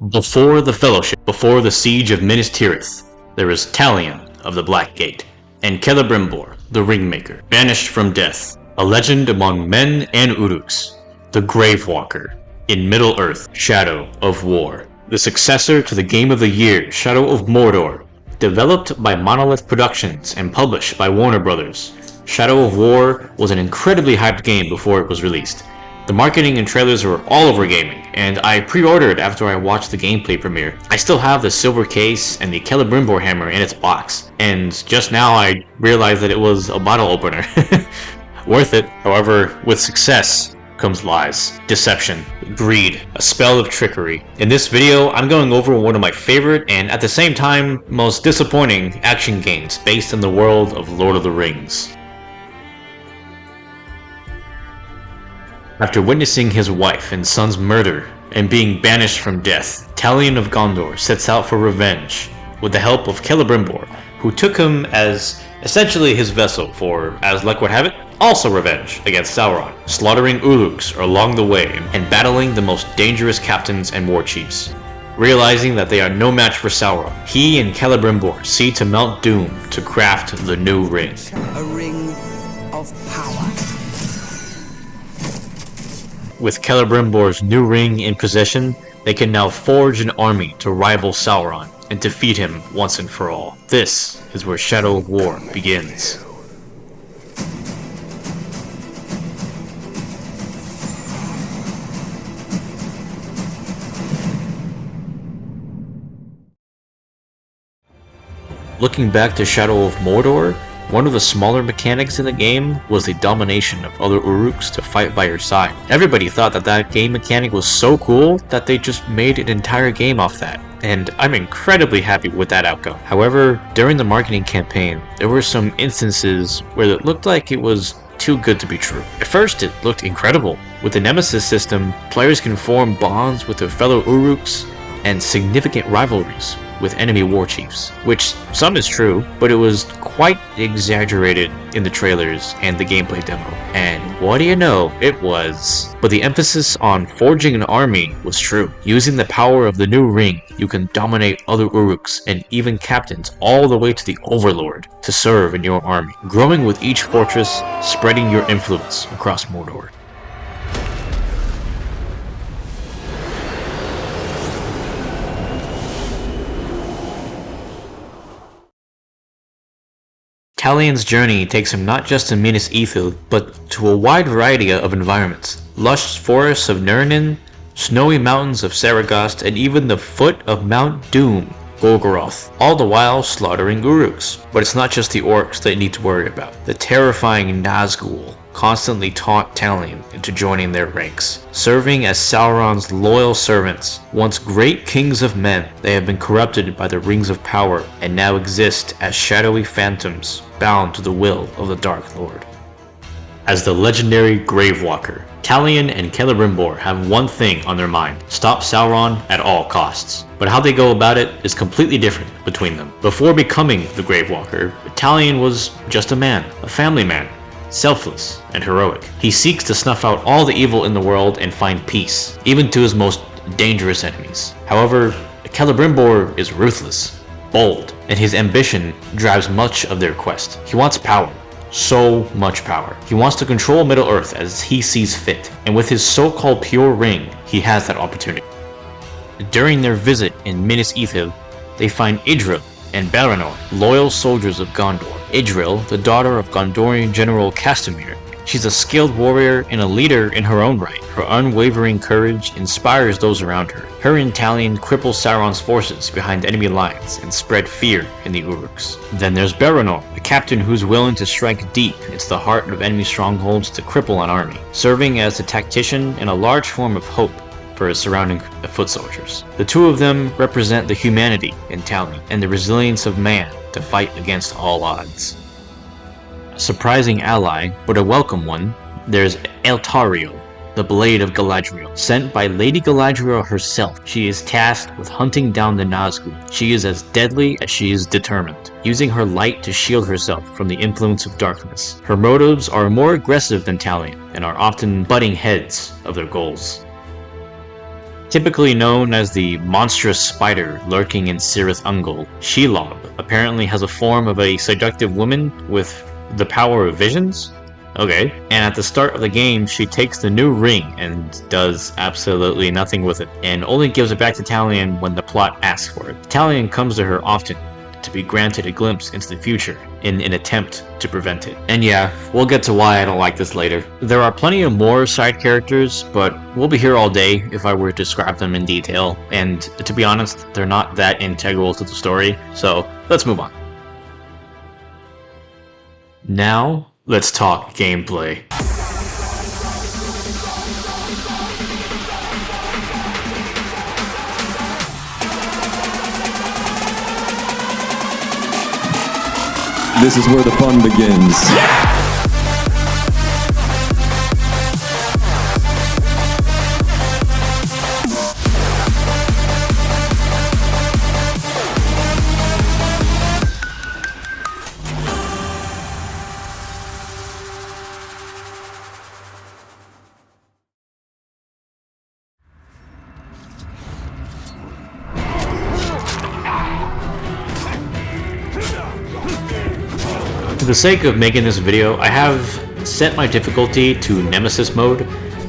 Before the Fellowship, before the siege of Minas Tirith, there is Talion of the Black Gate, and Celebrimbor, the Ringmaker, banished from death, a legend among men and Uruks, the Gravewalker, in Middle-earth, Shadow of War. The successor to the game of the year, Shadow of Mordor, developed by Monolith Productions and published by Warner Brothers. Shadow of War was an incredibly hyped game before it was released. The marketing and trailers were all over gaming, and I pre-ordered after I watched the gameplay premiere. I still have the silver case and the Celebrimbor hammer in its box, and just now I realized that it was a bottle opener. Worth it. However, with success comes lies, deception, greed, a spell of trickery. In this video, I'm going over one of my favorite and at the same time most disappointing action games based in the world of Lord of the Rings. After witnessing his wife and son's murder and being banished from death, Talion of Gondor sets out for revenge with the help of Celebrimbor, who took him as essentially his vessel for, as luck would have it, also revenge against Sauron, slaughtering Uruks along the way and battling the most dangerous captains and war chiefs. Realizing that they are no match for Sauron, he and Celebrimbor see to Mount Doom to craft the new ring. A ring of power. With Celebrimbor's new ring in possession, they can now forge an army to rival Sauron and defeat him once and for all. This is where Shadow of War begins. Looking back to Shadow of Mordor, one of the smaller mechanics in the game was the domination of other Uruks to fight by your side. Everybody thought that game mechanic was so cool that they just made an entire game off that, and I'm incredibly happy with that outcome. However, during the marketing campaign, there were some instances where it looked like it was too good to be true. At first, it looked incredible. With the Nemesis System, players can form bonds with their fellow Uruks and significant rivalries with enemy war chiefs, which some is true, but it was quite exaggerated in the trailers and the gameplay demo. And what do you know, it was. But the emphasis on forging an army was true. Using the power of the new ring, you can dominate other Uruks and even captains all the way to the Overlord to serve in your army, growing with each fortress, spreading your influence across Mordor. Talion's journey takes him not just to Minas Ithil, but to a wide variety of environments. Lush forests of Nurnen, snowy mountains of Saragast, and even the foot of Mount Doom, Golgoroth, all the while slaughtering Uruks. But it's not just the orcs that you need to worry about. The terrifying Nazgul constantly taunt Talion into joining their ranks. Serving as Sauron's loyal servants, once great kings of men, they have been corrupted by the rings of power and now exist as shadowy phantoms bound to the will of the Dark Lord. As the legendary Gravewalker, Talion and Celebrimbor have one thing on their mind: stop Sauron at all costs. But how they go about it is completely different between them. Before becoming the Gravewalker, Talion was just a man, a family man, selfless and heroic. He seeks to snuff out all the evil in the world and find peace, even to his most dangerous enemies. However, Celebrimbor is ruthless, bold, and his ambition drives much of their quest. He wants power. So much power. He wants to control Middle-earth as he sees fit, and with his so-called pure ring, he has that opportunity. During their visit in Minas Ithil, they find Idril and Baranor, loyal soldiers of Gondor. Idril, the daughter of Gondorian General Castamir. She's a skilled warrior and a leader in her own right. Her unwavering courage inspires those around her. Her and Talion cripple Sauron's forces behind enemy lines and spread fear in the Uruks. Then there's Baranor, a captain who's willing to strike deep into the heart of enemy strongholds to cripple an army, serving as a tactician and a large form of hope for his surrounding foot soldiers. The two of them represent the humanity in Talion and the resilience of man to fight against all odds. A surprising ally, but a welcome one, there's Eltario, the Blade of Galadriel, sent by Lady Galadriel herself. She is tasked with hunting down the Nazgul. She is as deadly as she is determined, using her light to shield herself from the influence of darkness. Her motives are more aggressive than Talion and are often butting heads of their goals. Typically known as the monstrous spider lurking in Cirith Ungol, Shelob apparently has a form of a seductive woman with the power of visions? Okay. And at the start of the game, she takes the new ring and does absolutely nothing with it, and only gives it back to Talion when the plot asks for it. Talion comes to her often to be granted a glimpse into the future in an attempt to prevent it. And yeah, we'll get to why I don't like this later. There are plenty of more side characters, but we'll be here all day if I were to describe them in detail, and to be honest, they're not that integral to the story, so let's move on. Now, let's talk gameplay. This is where the fun begins. For the sake of making this video, I have set my difficulty to Nemesis mode.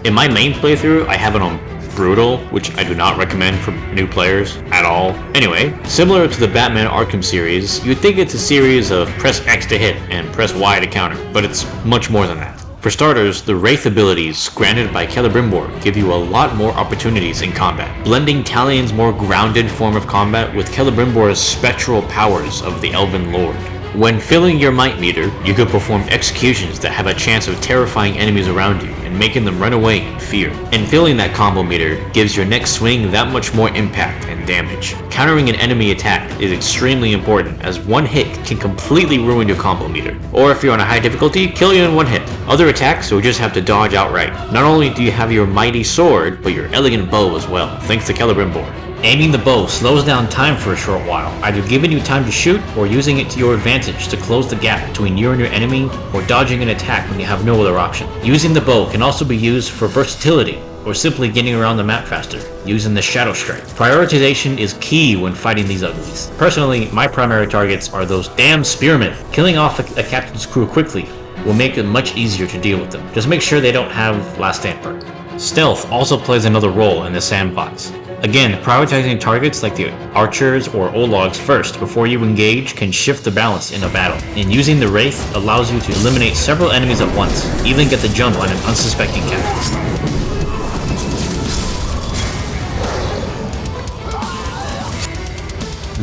In my main playthrough, I have it on Brutal, which I do not recommend for new players at all. Anyway, similar to the Batman Arkham series, you'd think it's a series of press X to hit and press Y to counter, but it's much more than that. For starters, the Wraith abilities granted by Celebrimbor give you a lot more opportunities in combat, blending Talion's more grounded form of combat with Celebrimbor's spectral powers of the Elven Lord. When filling your might meter, you could perform executions that have a chance of terrifying enemies around you and making them run away in fear. And filling that combo meter gives your next swing that much more impact and damage. Countering an enemy attack is extremely important, as one hit can completely ruin your combo meter. Or if you're on a high difficulty, kill you in one hit. Other attacks you'll just have to dodge outright. Not only do you have your mighty sword, but your elegant bow as well, thanks to Celebrimbor. Aiming the bow slows down time for a short while, either giving you time to shoot or using it to your advantage to close the gap between you and your enemy, or dodging an attack when you have no other option. Using the bow can also be used for versatility, or simply getting around the map faster, using the Shadow Strike. Prioritization is key when fighting these uglies. Personally, my primary targets are those damn spearmen. Killing off a captain's crew quickly will make it much easier to deal with them. Just make sure they don't have last stand perk. Stealth also plays another role in the sandpots. Again, prioritizing targets like the archers or Ologs first before you engage can shift the balance in a battle, and using the Wraith allows you to eliminate several enemies at once, even get the jump on an unsuspecting captain.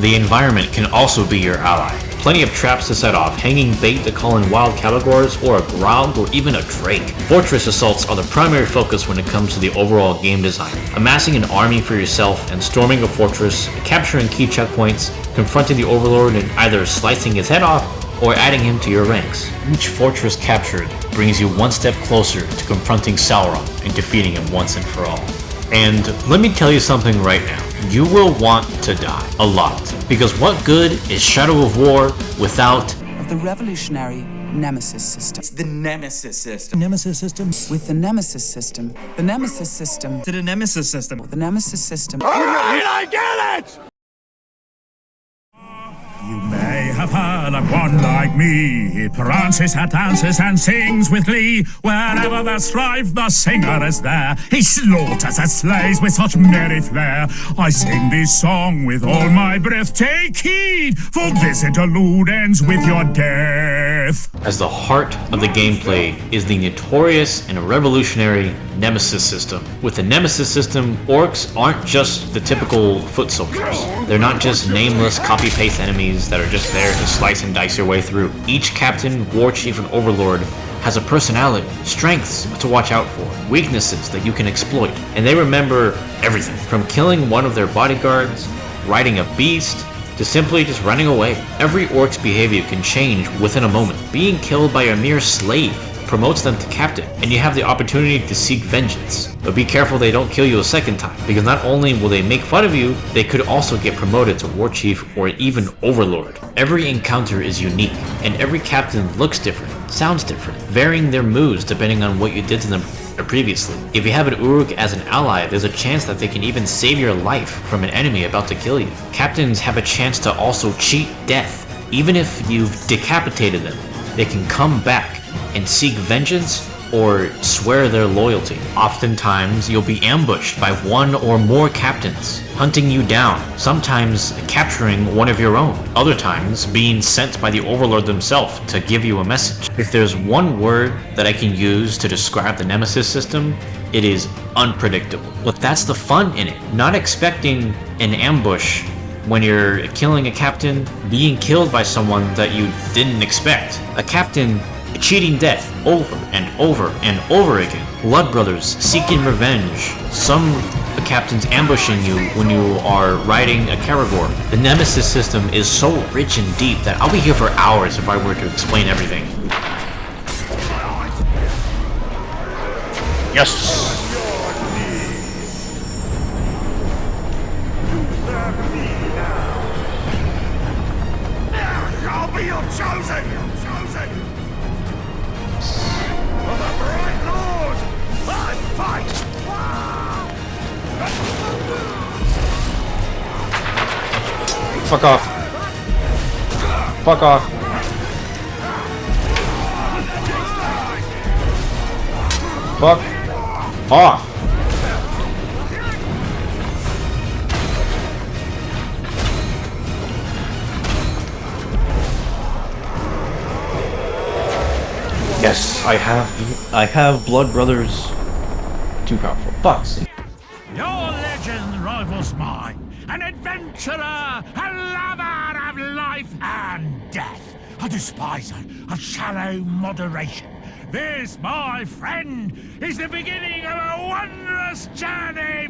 The environment can also be your ally. Plenty of traps to set off, hanging bait to call in wild Caligors or a Grog or even a Drake. Fortress assaults are the primary focus when it comes to the overall game design. Amassing an army for yourself and storming a fortress, capturing key checkpoints, confronting the Overlord and either slicing his head off or adding him to your ranks. Each fortress captured brings you one step closer to confronting Sauron and defeating him once and for all. And let me tell you something right now. You will want to die. A lot. Because what good is Shadow of War without Of the revolutionary Nemesis System. It's the Nemesis System. Nemesis System. With the Nemesis System. The Nemesis System. To the Nemesis System. The Nemesis System. You may have heard of one like me. He prances and dances and sings with glee. Wherever there's strife, the singer is there. He slaughters and slays with such merry flair. I sing this song with all my breath. Take heed, for this interlude ends with your death. as the heart of the gameplay is the notorious and revolutionary Nemesis System. With the Nemesis System, orcs aren't just the typical foot soldiers. They're not just nameless copy-paste enemies that are just there to slice and dice your way through. Each captain, war chief, and overlord has a personality, strengths to watch out for, weaknesses that you can exploit, and they remember everything, from killing one of their bodyguards, riding a beast, to simply just running away. Every orc's behavior can change within a moment. Being killed by a mere slave promotes them to captain, and you have the opportunity to seek vengeance. But be careful they don't kill you a second time, because not only will they make fun of you, they could also get promoted to war chief or even overlord. Every encounter is unique, and every captain looks different, sounds different, varying their moves depending on what you did to them or previously. If you have an Uruk as an ally, there's a chance that they can even save your life from an enemy about to kill you. Captains have a chance to also cheat death. Even if you've decapitated them, they can come back and seek vengeance or swear their loyalty. Oftentimes, you'll be ambushed by one or more captains, hunting you down, sometimes capturing one of your own, other times being sent by the Overlord themselves to give you a message. If there's one word that I can use to describe the Nemesis system, it is unpredictable. But that's the fun in it. Not expecting an ambush when you're killing a captain, being killed by someone that you didn't expect. A captain cheating death over and over and over again. Blood brothers seeking revenge. Some captains ambushing you when you are riding a Karagor. The Nemesis system is so rich and deep that I'll be here for hours if I were to explain everything. Yes! I'll be your chosen! For the bright Lord! I fight! Fuck off. Fuck off. Fuck off. Yes, I have blood brothers. Too powerful. Fucks. Your legend rivals mine. An adventurer, a lover of life and death, a despiser of shallow moderation. This, my friend, is the beginning of a wondrous journey.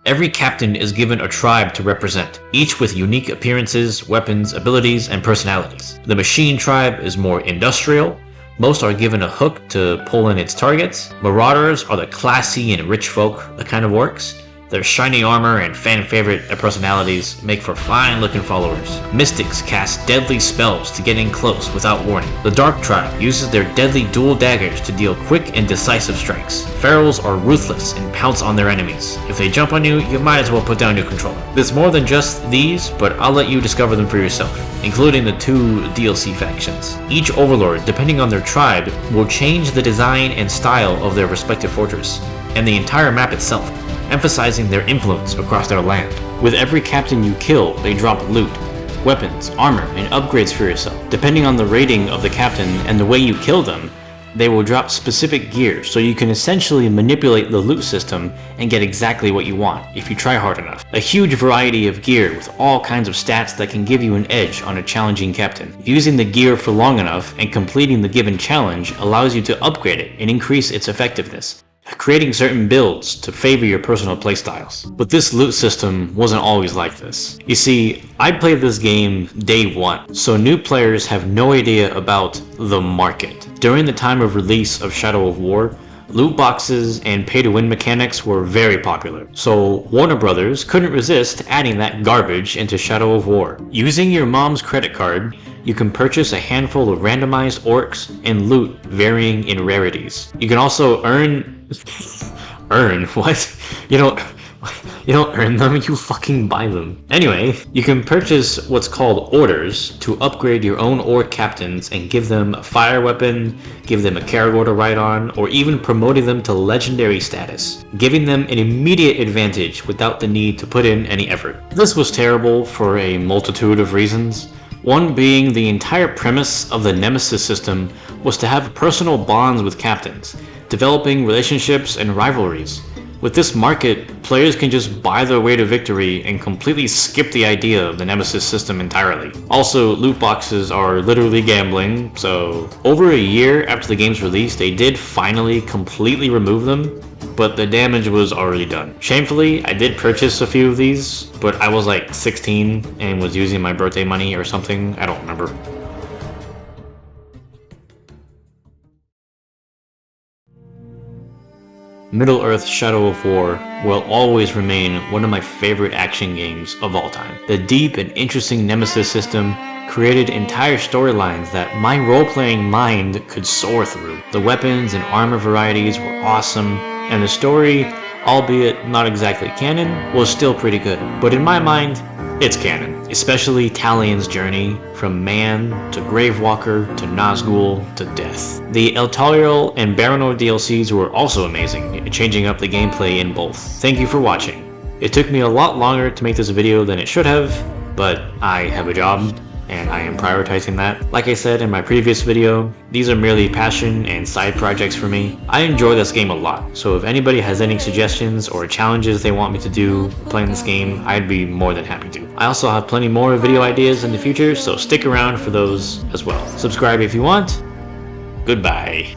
Every captain is given a tribe to represent, each with unique appearances, weapons, abilities, and personalities. The machine tribe is more industrial. Most are given a hook to pull in its targets. Marauders are the classy and rich folk, the kind of orcs. Their shiny armor and fan-favorite personalities make for fine-looking followers. Mystics cast deadly spells to get in close without warning. The Dark Tribe uses their deadly dual daggers to deal quick and decisive strikes. Ferals are ruthless and pounce on their enemies. If they jump on you, you might as well put down your controller. There's more than just these, but I'll let you discover them for yourself, including the 2 DLC factions. Each Overlord, depending on their tribe, will change the design and style of their respective fortress, and the entire map itself, emphasizing their influence across their land. With every captain you kill, they drop loot, weapons, armor, and upgrades for yourself. Depending on the rating of the captain and the way you kill them, they will drop specific gear, so you can essentially manipulate the loot system and get exactly what you want if you try hard enough. A huge variety of gear with all kinds of stats that can give you an edge on a challenging captain. Using the gear for long enough and completing the given challenge allows you to upgrade it and increase its effectiveness, creating certain builds to favor your personal playstyles. But this loot system wasn't always like this. You see, I played this game day 1, so new players have no idea about the market. During the time of release of Shadow of War, loot boxes and pay-to-win mechanics were very popular, so Warner Brothers couldn't resist adding that garbage into Shadow of War. Using your mom's credit card, you can purchase a handful of randomized orcs and loot varying in rarities. You can also earn what? You don't earn them, you fucking buy them. Anyway, you can purchase what's called orders to upgrade your own orc captains and give them a fire weapon, give them a Karagor to ride on, or even promoting them to legendary status, giving them an immediate advantage without the need to put in any effort. This was terrible for a multitude of reasons. One being the entire premise of the Nemesis system was to have personal bonds with captains, developing relationships and rivalries. With this market, players can just buy their way to victory and completely skip the idea of the Nemesis system entirely. Also, loot boxes are literally gambling, so over a year after the game's release, they did finally completely remove them, but the damage was already done. Shamefully, I did purchase a few of these, but I was like 16 and was using my birthday money or something, I don't remember. Middle-earth Shadow of War will always remain one of my favorite action games of all time. The deep and interesting Nemesis system created entire storylines that my role-playing mind could soar through. The weapons and armor varieties were awesome, and the story, albeit not exactly canon, was still pretty good. But in my mind, it's canon, especially Talion's journey from man to Gravewalker to Nazgul to death. The Eltariel and Baranor DLCs were also amazing, changing up the gameplay in both. Thank you for watching. It took me a lot longer to make this video than it should have, but I have a job, and I am prioritizing that. Like I said in my previous video, these are merely passion and side projects for me. I enjoy this game a lot, so if anybody has any suggestions or challenges they want me to do playing this game, I'd be more than happy to. I also have plenty more video ideas in the future, so stick around for those as well. Subscribe if you want. Goodbye.